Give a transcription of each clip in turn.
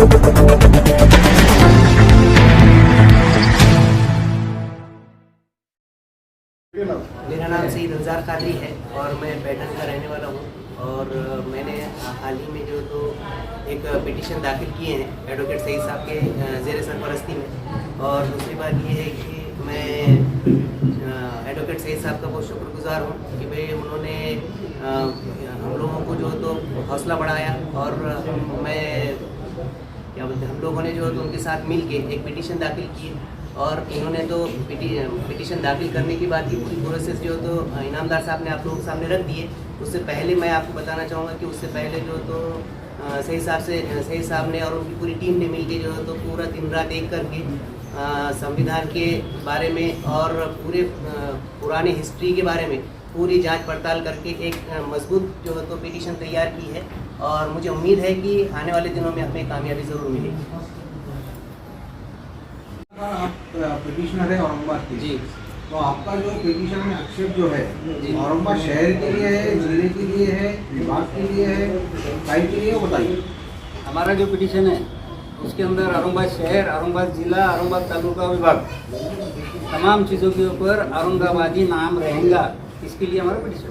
मेरा नाम सईद अंजार कादरी है और मैं पैटर्न का रहने वाला हूँ। और मैंने हाल ही में जो तो एक पिटीशन दाखिल किए हैं एडवोकेट सईद साहब के ज़ेर सरपरस्ती में। और दूसरी बात ये है कि मैं एडवोकेट सईद साहब का बहुत शुक्रगुजार हूँ कि भाई उन्होंने हम लोगों को जो तो हौसला बढ़ाया। और मैं क्या बोलते हैं, हम लोगों ने जो तो उनके साथ मिल के एक पिटीशन दाखिल की और इन्होंने तो पिटीशन दाखिल करने के बाद की पूरी प्रोसेस जो तो इनामदार साहब ने आप लोगों के सामने रख दिए। उससे पहले मैं आपको बताना चाहूँगा कि उससे पहले जो तो सही साहब ने और उनकी पूरी टीम ने मिलके जो तो पूरा दिन रात एक करके संविधान के बारे में और पूरे पुराने हिस्ट्री के बारे में पूरी जांच पड़ताल करके एक मजबूत जो तो पिटीशन तैयार की है। और मुझे उम्मीद है कि आने वाले दिनों में हमें कामयाबी ज़रूर मिलेगी। आप पिटीशनर है औरंगाबाद के जी, तो आपका जो पिटीशन में आक्षेप जो है औरंगाबाद शहर के लिए है, जिले के लिए है, विभाग के लिए है, साइड के लिए, बताइए। हमारा जो पिटीशन है उसके अंदर औरंगाबाद शहर, औरंगाबाद जिला, औरंगाबाद तालुका विभाग तमाम चीज़ों के ऊपर औरंगाबादी नाम रहेगा, इसके लिए हमारा पिटीशन।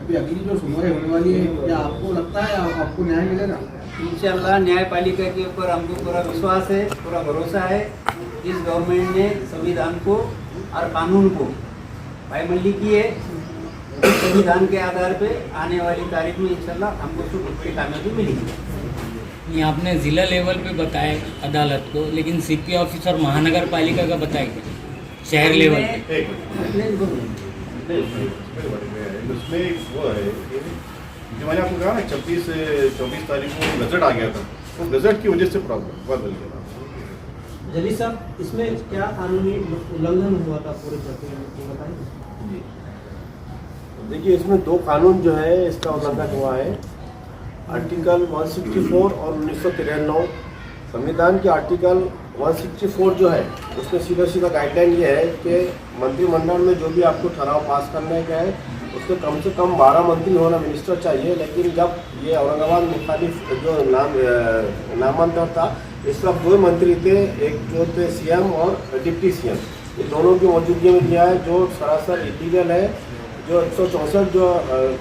अभी अगली जो सुनवाई होने वाली है, क्या आपको लगता है आपको न्याय मिलेगा? इंशाअल्लाह न्यायपालिका के ऊपर हमको पूरा विश्वास है, पूरा भरोसा है। इस गवर्नमेंट ने संविधान को और कानून को पायमल्ली की है। संविधान के आधार पे आने वाली तारीख में इंशाअल्लाह हमको बड़ी कामयाबी मिलेगी। ये आपने ज़िला लेवल पे बताया अदालत को, लेकिन सीपी ऑफिसर महानगर पालिका का बताएंगे शहर लेवल पे। उसमें वो है कि जो मैंने आपको कहा ना 24 तारीख को गजट आ गया था, तो गजट की वजह से प्रॉब्लम बदल गया। जलील साहब, इसमें क्या कानूनी उल्लंघन हुआ था पूरे प्रक्रिया में, बताइए। देखिए, इसमें दो कानून जो है इसका उल्लंघन हुआ है। आर्टिकल 164 और 1993 संविधान के आर्टिकल 164 जो है उसमें सीधा गाइडलाइन ये है कि मंत्रिमंडल में जो भी आपको ठराव पास करने का है उसमें कम से कम 12 मंत्री होना मिनिस्टर चाहिए। लेकिन जब ये औरंगाबाद मुखालिफ जो नामांतर था, इस वक्त 2 मंत्री थे, एक जो थे सीएम और डिप्टी सीएम, ये दोनों की मौजूदगी में किया है, जो सरासर इलीगल है। जो 164 जो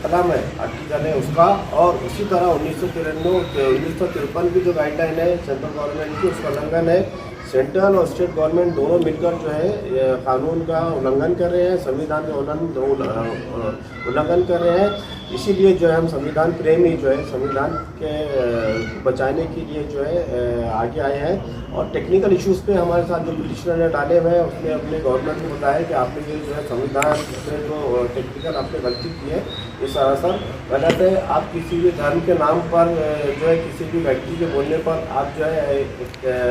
कलम है आर्टिकल है उसका, और उसी तरह 1953 की जो गाइडलाइन है सेंट्रल गवर्नमेंट की, उसका उल्लंघन है। सेंट्रल और स्टेट गवर्नमेंट दोनों मिलकर जो है कानून का उल्लंघन कर रहे हैं, संविधान का उल्लंघन कर रहे हैं। इसीलिए जो है हम संविधान प्रेमी जो है संविधान के बचाने के लिए जो है आगे आए हैं। और टेक्निकल इश्यूज़ पे हमारे साथ जो पिटिशनर ने डाले हुए हैं उसने अपने गवर्नमेंट को बताया कि आपने ये जो है संविधान में जो टेक्निकल आपने गलती की है ये सरासर गलत है। आप किसी भी धर्म के नाम पर जो है किसी भी व्यक्ति के बोलने पर आप जो है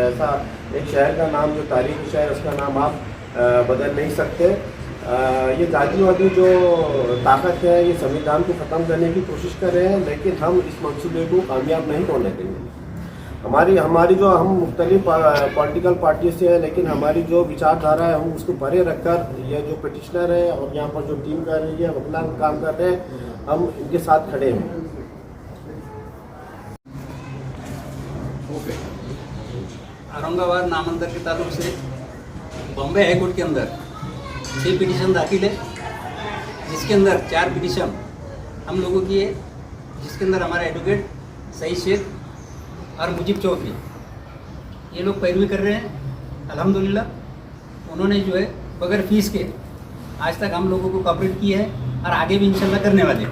ऐसा एक शहर का नाम जो तारीखी शहर उसका नाम आप बदल नहीं सकते। ये जातिवादी जो ताकत है ये संविधान को ख़त्म करने की कोशिश कर रहे हैं, लेकिन हम इस मंसूबे को कामयाब नहीं होने देंगे। हमारी जो हम मुख्तलिफ पॉलिटिकल पार्टी से है, लेकिन हमारी जो विचारधारा है हम उसको परे रखकर ये जो पिटिशनर है और यहाँ पर जो टीम कर रही है अपना काम कर रहे हैं, हम इनके साथ खड़े हैं। औरंगाबाद नामांतर के ताल्लुक से बॉम्बे हाईकोर्ट के अंदर 6 पिटीशन दाखिल है, जिसके अंदर 4 पिटीशन हम लोगों की है, जिसके अंदर हमारे एडवोकेट सईद शेख और मुजीब चौधरी ये लोग पैरवी कर रहे हैं। अल्हम्दुलिल्लाह उन्होंने जो है बगैर फीस के आज तक हम लोगों को कॉपरेट की है और आगे भी इंशाल्लाह करने वाले हैं।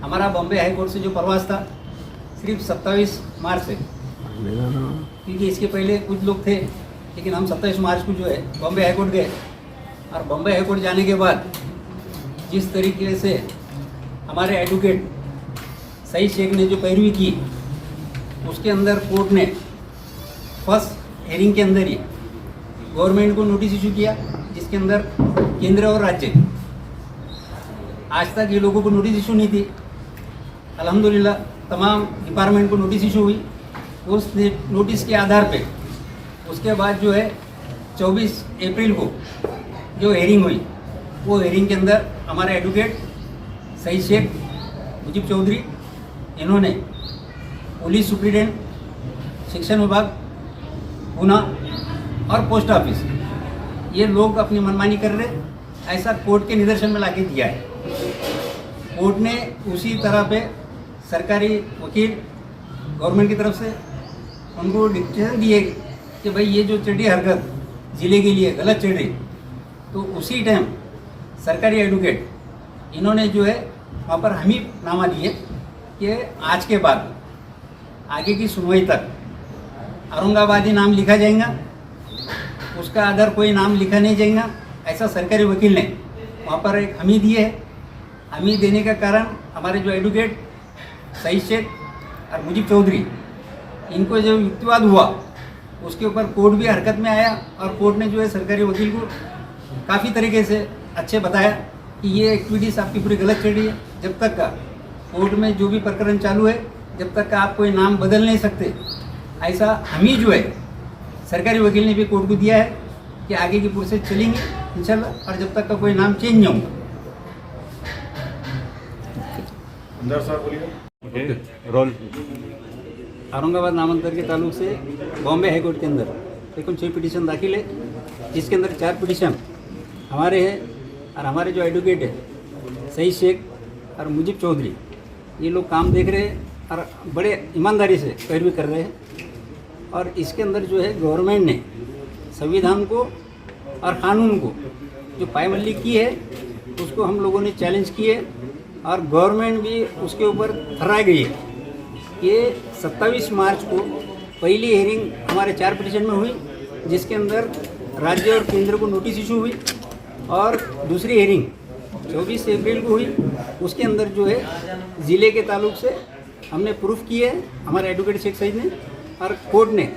हमारा बॉम्बे हाई कोर्ट से जो प्रवास था सिर्फ 27 मार्च से, क्योंकि इसके पहले कुछ लोग थे, लेकिन हम 27 मार्च को जो है बॉम्बे हाई कोर्ट गए। और बॉम्बे हाई कोर्ट जाने के बाद जिस तरीके से हमारे एडवोकेट सईद शेख ने जो पैरवी की, उसके अंदर कोर्ट ने फर्स्ट हेयरिंग के अंदर ही गवर्नमेंट को नोटिस इशू किया, जिसके अंदर केंद्र और राज्य आज तक ये लोगों को नोटिस इशू नहीं थी। अल्हम्दुलिल्लाह तमाम डिपार्टमेंट को नोटिस इशू हुई। उस नोटिस के आधार पे उसके बाद जो है 24 अप्रैल को जो हेयरिंग हुई, वो हेयरिंग के अंदर हमारे एडवोकेट सईद शेख मुजीब चौधरी इन्होंने पुलिस सुप्रिटेंडेंट शिक्षण विभाग, पुणे और पोस्ट ऑफिस, ये लोग अपनी मनमानी कर रहे, ऐसा कोर्ट के निदर्शन में लाके दिया है। कोर्ट ने उसी तरह पे सरकारी वकील गवर्नमेंट की तरफ से उनको डिक्टेशन दिए कि भाई ये जो चढ़ी हरकत जिले के लिए गलत चढ़ी, तो उसी टाइम सरकारी एडवोकेट इन्होंने जो है वहाँ पर हम ही नामा दिए कि आज के बाद आगे की सुनवाई तक औरंगाबादी नाम लिखा जाएगा, उसका अदर कोई नाम लिखा नहीं जाएगा। ऐसा सरकारी वकील ने वहाँ पर एक हमी दी है। हमी देने का कारण हमारे जो एडवोकेट सईद शेख और मुजीब चौधरी, इनको जो युक्तिवाद हुआ उसके ऊपर कोर्ट भी हरकत में आया और कोर्ट ने जो है सरकारी वकील को काफ़ी तरीके से अच्छे बताया कि ये एक्टिविटीज़ आपकी पूरी गलत चल रही है। जब तक का कोर्ट में जो भी प्रकरण चालू है, जब तक का आप कोई नाम बदल नहीं सकते, ऐसा हमी जो है सरकारी वकील ने भी कोर्ट को दिया है कि आगे की प्रोसेस चलेंगे इंशाल्लाह, और जब तक का कोई नाम चेंज नहीं होगा। अंदर साहब बोलिए। रोल औरंगाबाद नामांतर के ताल्लुक से बॉम्बे हाई कोर्ट के अंदर कुल 6 पिटीशन दाखिल है, जिसके अंदर 4 पिटीशन हमारे हैं और हमारे जो एडवोकेट है सईद शेख और मुजीब चौधरी, ये लोग काम देख रहे हैं और बड़े ईमानदारी से पैरवी कर रहे हैं। और इसके अंदर जो है गवर्नमेंट ने संविधान को और क़ानून को जो पायमल्ली की है उसको हम लोगों ने चैलेंज किए और गवर्नमेंट भी उसके ऊपर ठहराई गई है। ये 27 मार्च को पहली हियरिंग हमारे 4 पिटीशन में हुई, जिसके अंदर राज्य और केंद्र को नोटिस इशू हुई, और दूसरी हियरिंग 24 अप्रैल को हुई। उसके अंदर जो है ज़िले के ताल्लुक से हमने प्रूफ किए है हमारे एडवोकेट शेख सईद ने, और कोर्ट ने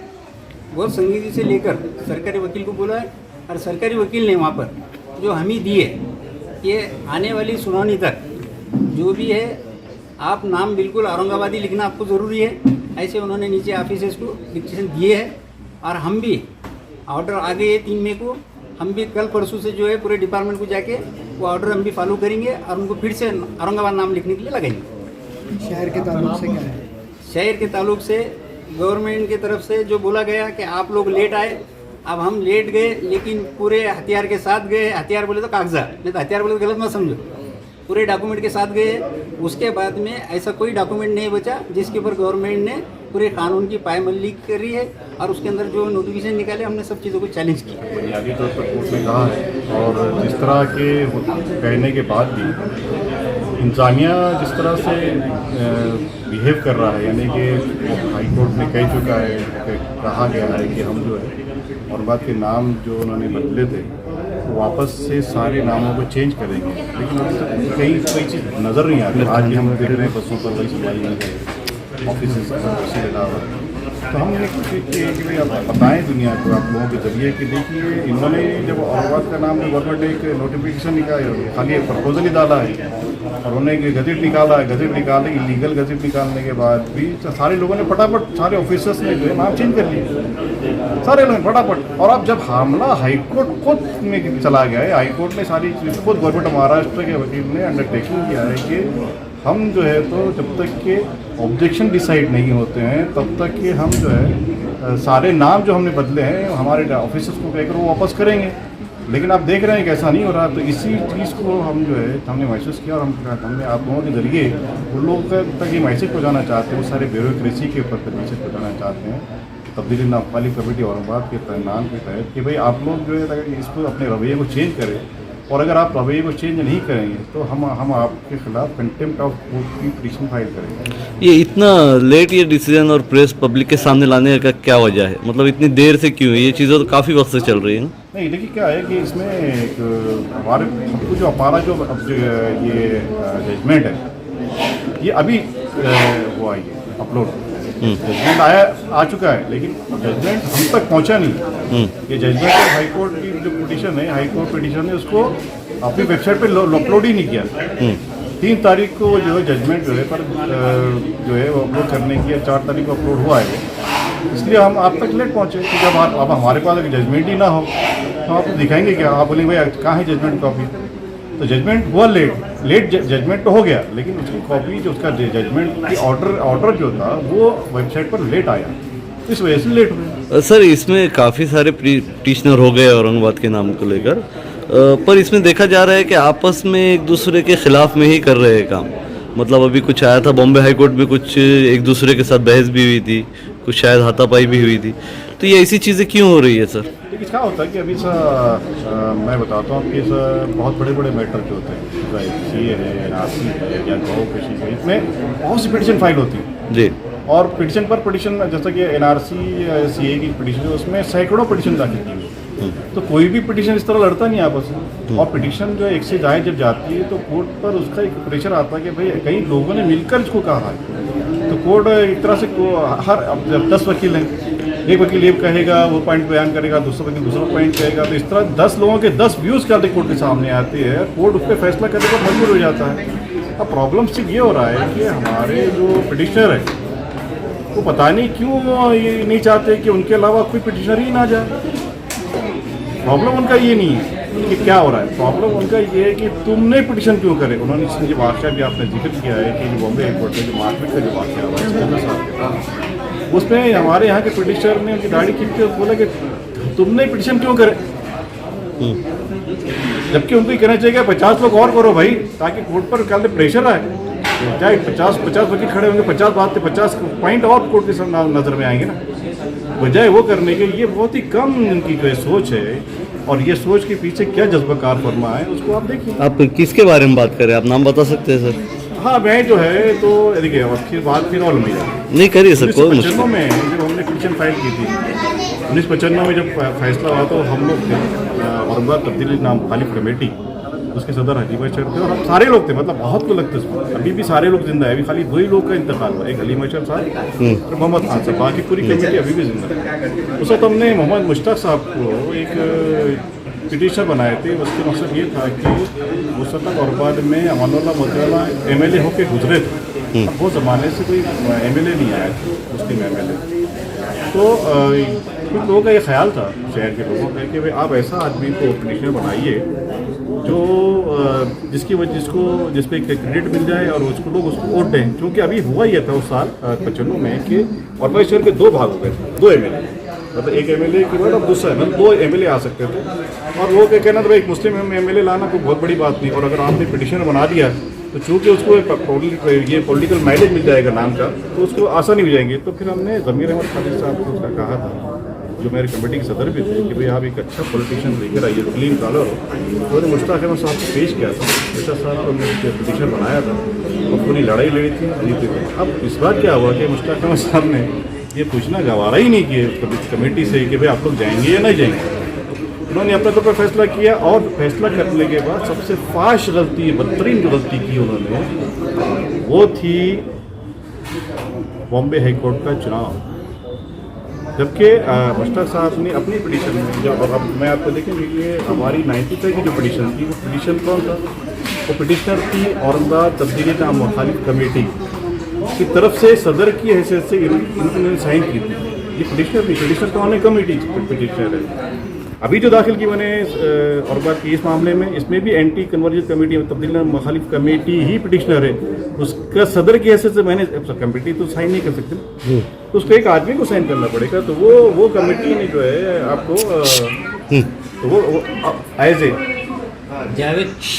बहुत संजीदगी से लेकर सरकारी वकील को बोला है और सरकारी वकील ने वहाँ पर जो हमी दी है कि आने वाली सुनवाई तक जो भी है आप नाम बिल्कुल औरंगाबादी लिखना आपको ज़रूरी है, ऐसे उन्होंने नीचे ऑफिसर्स को डिक्टेशन दिए है। और हम भी ऑर्डर आ गए 3 मई को, हम भी कल परसों से जो है पूरे डिपार्टमेंट को जाके वो ऑर्डर हम भी फॉलो करेंगे और उनको फिर से औरंगाबाद नाम लिखने के लिए लगाएंगे। शहर के ताल्लुक से क्या है? शहर के ताल्लुक से गवर्नमेंट की तरफ से जो बोला गया कि आप लोग लेट आए, अब हम लेट गए लेकिन पूरे हथियार के साथ गए। हथियार बोले तो कागजात, नहीं तो हथियार बोले तो गलत मत समझो, पूरे डॉक्यूमेंट के साथ गए। उसके बाद में ऐसा कोई डॉक्यूमेंट नहीं बचा जिसके ऊपर गवर्नमेंट ने पूरे कानून की पायमल्ली करी है, और उसके अंदर जो नोटिफिकेशन निकाले हमने सब चीज़ों को चैलेंज किया। बुनियादी तौर पर कोर्ट ने कहा है, और जिस तरह के कहने के बाद भी इंसानिया जिस तरह से बिहेव कर रहा है, यानी कि हाई कोर्ट ने कह चुका है, कहा गया है कि हम जो है और बात के नाम जो उन्होंने बदले थे वो वापस से सारे नामों को चेंज करेंगे, लेकिन अभी तक कहीं कोई चीज़ नज़र नहीं आ रही। आज भी हम देख रहे हैं बसों पर वही सुनवाई नहीं है, ऑफिस उसी लगा हुआ है। तो हम ये कोशिश की कि भाई आप बताएं दुनिया को, आप लोगों के जरिए कि देखिए इन्होंने जब औरंगाबाद का नाम गवर्नमेंट ने एक नोटिफिकेशन निकाला, खाली एक प्रपोजल ही डाला है और उन्होंने एक गजट निकाला है। गजट निकाले, इलीगल गजट निकालने के बाद भी सारे लोगों ने फटाफट, सारे ऑफिसर्स ने जो है नाम चेंज कर लिए, सारे लोग फटाफट। और अब जब मामला हाईकोर्ट खुद में चला गया है, हाईकोर्ट ने सारी चीज़ खुद गवर्नमेंट महाराष्ट्र के वकील ने अंडरटेकिंग किया है कि हम जो है तो जब तक के ऑब्जेक्शन डिसाइड नहीं होते हैं तब तक कि हम जो है सारे नाम जो हमने बदले हैं हमारे ऑफिसर्स को कहकर वो वापस करेंगे। लेकिन आप देख रहे हैं कि ऐसा नहीं हो रहा, तो इसी चीज़ को हम जो है हमने महसूस किया और हमने आप लोगों के ज़रिए उन लोगों तक ये मैसेज पहुँचाना चाहते हैं, वो सारे ब्यूरोक्रेसी के ऊपर मैसेज पहुँचाना चाहते हैं तब्दीली नामवाली कमेटी औरंगाबाद के नाम के तहत कि भाई आप लोग जो है इसको अपने रवैये को चेंज करें, और अगर आप रवैये को चेंज नहीं करेंगे तो हम आपके खिलाफ कंटेम्प्ट ऑफ कोर्ट की पिटीशन फाइल करेंगे। ये इतना लेट ये डिसीजन और प्रेस पब्लिक के सामने लाने का क्या वजह है? मतलब इतनी देर से क्यों? ये चीज़ें तो काफ़ी वक्त से चल रही है ना। नहीं, देखिए क्या है कि इसमें एक हमारे सबको जो हमारा जो ये जजमेंट है ये अभी वो आई है अपलोड, जजमेंट आ चुका है, लेकिन जजमेंट हम तक पहुंचा नहीं। ये जजमेंट हाई कोर्ट की जो पिटीशन है, हाई कोर्ट पिटीशन है, उसको अपनी वेबसाइट पे अपलोड ही नहीं किया। 3 तारीख को जो है जजमेंट जो है पर जो है वो अपलोड करने की, 4 तारीख को अपलोड हुआ है, इसलिए हम आप तक लेट पहुँचे। कि जब अब हमारे पास अगर जजमेंट ही ना हो तो आप दिखाएंगे क्या? आप बोलेंगे भाई कहाँ है जजमेंट कॉपी? तो जजमेंट हुआ लेट जजमेंट तो हो गया, लेकिन उसकी कॉपी जो उसका जजमेंट की ऑर्डर जो था वो वेबसाइट पर लेट आया। इस वजह से लेट हुए। सर इसमें काफ़ी सारे पिटिशनर हो गए औरंगाबाद के नाम को लेकर, पर इसमें देखा जा रहा है कि आपस में एक दूसरे के खिलाफ में ही कर रहे हैं काम। मतलब अभी कुछ आया था बॉम्बे हाई कोर्ट में, कुछ एक दूसरे के साथ बहस भी हुई थी, कुछ शायद हाथापाई भी हुई थी। तो ये ऐसी चीज़ें क्यों हो रही है सर? देखिए क्या होता है कि अभी मैं बताता हूँ कि बहुत बड़े बड़े मैटर जो होते हैं, चाहे CA है, NRC है या गौ कृषि है, इसमें बहुत सी पिटिशन फाइल होती है जी। और पिटिशन पर पिटिशन, जैसा कि NRC CA की पिटिशन है उसमें सैकड़ों पिटिशन दाखिल की हुई, तो कोई भी पिटिशन इस तरह लड़ता नहीं आपस में। और पिटिशन जो एक से जाए जब जाती है तो कोर्ट पर उसका एक प्रेशर आता है कि भाई कई लोगों ने मिलकर इसको कहा है, तो कोर्ट एक तरह से हर जब 10 वकील हैं, एक वकील एक कहेगा, वो पॉइंट बयान करेगा, दूसरा वकील दूसरा पॉइंट कहेगा, तो इस तरह 10 लोगों के 10 व्यूज़ क्या कोर्ट के सामने आते हैं, कोर्ट उस पर फैसला करने पर मजबूर हो जाता है। अब प्रॉब्लम सिर्फ ये हो रहा है कि हमारे जो पिटिशनर है वो पता नहीं क्यों ये नहीं चाहते कि उनके अलावा कोई पिटिशनर ही ना जाए। प्रॉब्लम उनका ये नहीं है कि क्या हो रहा है, प्रॉब्लम उनका ये है कि तुमने पिटिशन क्यों करे। उन्होंने इसमें जो वाक़या भी आपने जिक्र किया है कि बॉम्बे हाई कोर्ट में जो मारपीट का जो वाक़या हुआ है उसमें हमारे यहाँ के पिटिशनर ने उनकी दाढ़ी खींच के बोला कि तुमने पिटिशन क्यों करे, जबकि उनको कहना चाहिए 50 लोग और करो भाई, ताकि कोर्ट पर कल प्रेशर आए। चाहे 50 वकील खड़े होंगे, 50 बात 50 पॉइंट और कोर्ट के नज़र में आएंगे ना, बजाय वो करने के। ये बहुत ही कम उनकी जो सोच है, और ये सोच के पीछे क्या जज्बा कार फरमा है उसको आप देखिए। आप किसके बारे में बात करें, आप नाम बता सकते हैं सर? हाँ मैं जो है तो देखिए और बात फिर और लंबी जाए नहीं करिए सर, कोई 1995 में जब हमने पिटिशन फाइल की थी, 1995 में जब फैसला हुआ तो हम लोग औरंगाबाद तब्दीली नाम खालिफ कमेटी, उसके सदर हजी मशर थे और हम सारे लोग थे, मतलब बहुत लोग लगते उसमें। अभी भी सारे लोग जिंदा है, अभी खाली 2 ही लोग का इंतकाल हुआ, एक अली मशर साहब और मोहम्मद खान साहब, बाकी पूरी कमेटी अभी भी जिंदा है। उस वक्त हमने मोहम्मद मुश्ताक साहब को एक पिटिशन बनाए थे। उसका मकसद ये था कि उस वक्त औरंगाबाद में अमानुल्लाह मोतियाला MLA होके गुजरे थे, अब बहुत ज़माने से कोई MLA नहीं आया था मुस्लिम MLA। तो कुछ लोगों का ये ख्याल था, शहर के लोगों का, कि भाई आप ऐसा आदमी को पिटिशनर बनाइए जो जिसकी वजह जिस पे क्रेडिट मिल जाए और उसको लोग उसको वोट दें। क्योंकि अभी हुआ ये था उस साल 95 में कि औरंगाबाद शहर के 2 भाग हो गए थे, 2 MLA, मतलब एक MLA की बाद अब दूसरा मतलब 2 MLA आ सकते थे। और वो क्या कहना था, एक मुस्लिम MLA लाना कोई बहुत बड़ी बात नहीं, और अगर आपने पिटिशनर बना दिया तो चूँकि उसको ये पॉलिटिकल माइलेज मिल जाएगा नाम का, तो उसको आसानी हो जाएंगे। तो फिर हमने ज़मीर अहमद खालिद साहब को उसका कहा था, जो मेरे कमेटी के सदर भी थे, कि भाई आप एक अच्छा पॉलिटिशियन लेकर आइए, क्लीन कॉलर हो। तो उन्होंने मुश्ताक अहमद साहब को पेश किया था, मुश्ताक साहब को हमने पिटिशन बनाया था और पूरी लड़ाई लड़ी थी, जीते थे। अब इस बार क्या हुआ कि मुश्ताक अहमद साहब ने ये पूछना गवारा ही नहीं किया कमेटी से कि भाई आप लोग जाएंगे या नहीं जाएंगे। उन्होंने अपने तौर पर फैसला किया, और फैसला करने के बाद सबसे फाश गलती, बदतरीन जो गलती की उन्होंने, वो थी बॉम्बे हाई कोर्ट का चुनाव। जबकि मुश्ताक साहब ने अपनी पिटिशन में, जब अब मैं आपको देखेंगे कि हमारी 95 की जो पिटिशन थी, वो पिटिशन कौन था, वो पिटिशनर थी औरंगाबाद तब्दीली नाम मुखालिफ कमेटी की तरफ से सदर की हैसियत से इन्होंने साइन की थी। ये पिटिशनर थी, पिटिशनर तो उन्होंने कमेटी पिटिशनर है। अभी जो दाखिल की मैंने औरंगाबाद की इस मामले में, इसमें भी एंटी कन्वर्जन कमेटी तब्दीली नाम मुखालिफ कमेटी ही पिटिशनर है, उसका सदर की हैसियत से मैंने, कमेटी तो साइन नहीं कर सकती ना, तो उसको एक आदमी को साइन करना पड़ेगा। तो वो कमेटी ने जो है आपको तो वो एज ए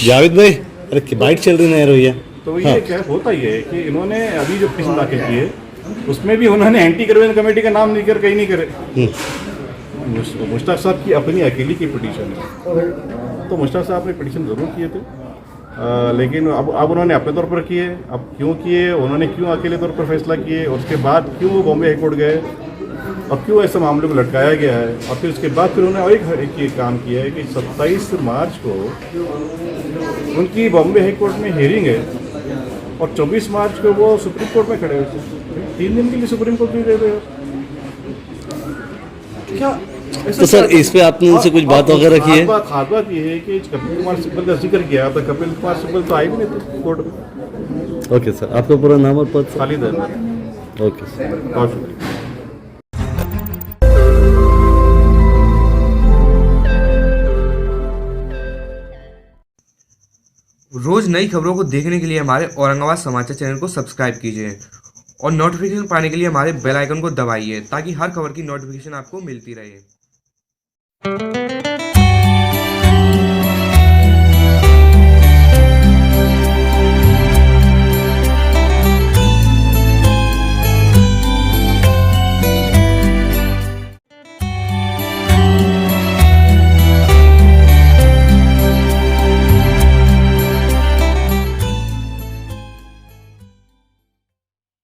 जावेद भाई, अरे बाइक चल रही नहीं रही है। तो ये क्या होता ही है कि इन्होंने अभी जो पिटिशन दाखिल की है उसमें भी उन्होंने एंटी कन्वर्जन कमेटी का नाम लेकर कहीं नहीं करे। मुश्ताक साहब की अपनी अकेली की पिटिशन है, तो मुश्ताक साहब ने पिटिशन ज़रूर किए थे, लेकिन अब उन्होंने अपने तौर पर किए। अब क्यों किए, उन्होंने क्यों अकेले तौर पर फैसला किए, और उसके बाद क्यों वो बॉम्बे हाई कोर्ट गए, और क्यों ऐसे मामले को लटकाया गया है। और फिर उसके बाद फिर उन्होंने और एक ये काम किया है कि 27 मार्च को उनकी बॉम्बे हाई कोर्ट में हियरिंग है, और 24 मार्च को वो सुप्रीम कोर्ट में खड़े हुए थे। 3 दिन के लिए सुप्रीम कोर्ट में गए क्या। तो सर इस पे आपने उनसे कुछ बात वगैरह की है? खास बात ये है कि कपिल कुमार सिब्बल का जिक्र किया था, कपिल कुमार सिब्बल तो आए भी नहीं थे कोर्ट में। ओके सर, आपका पूरा नाम और पद? खालिद अहमद। ओके सर, बहुत शुक्रिया। रोज नई खबरों को देखने के लिए हमारे औरंगाबाद समाचार चैनल को सब्सक्राइब कीजिए और नोटिफिकेशन पाने के लिए हमारे बेल आइकन को दबाइए ताकि हर खबर की नोटिफिकेशन आपको मिलती रहे।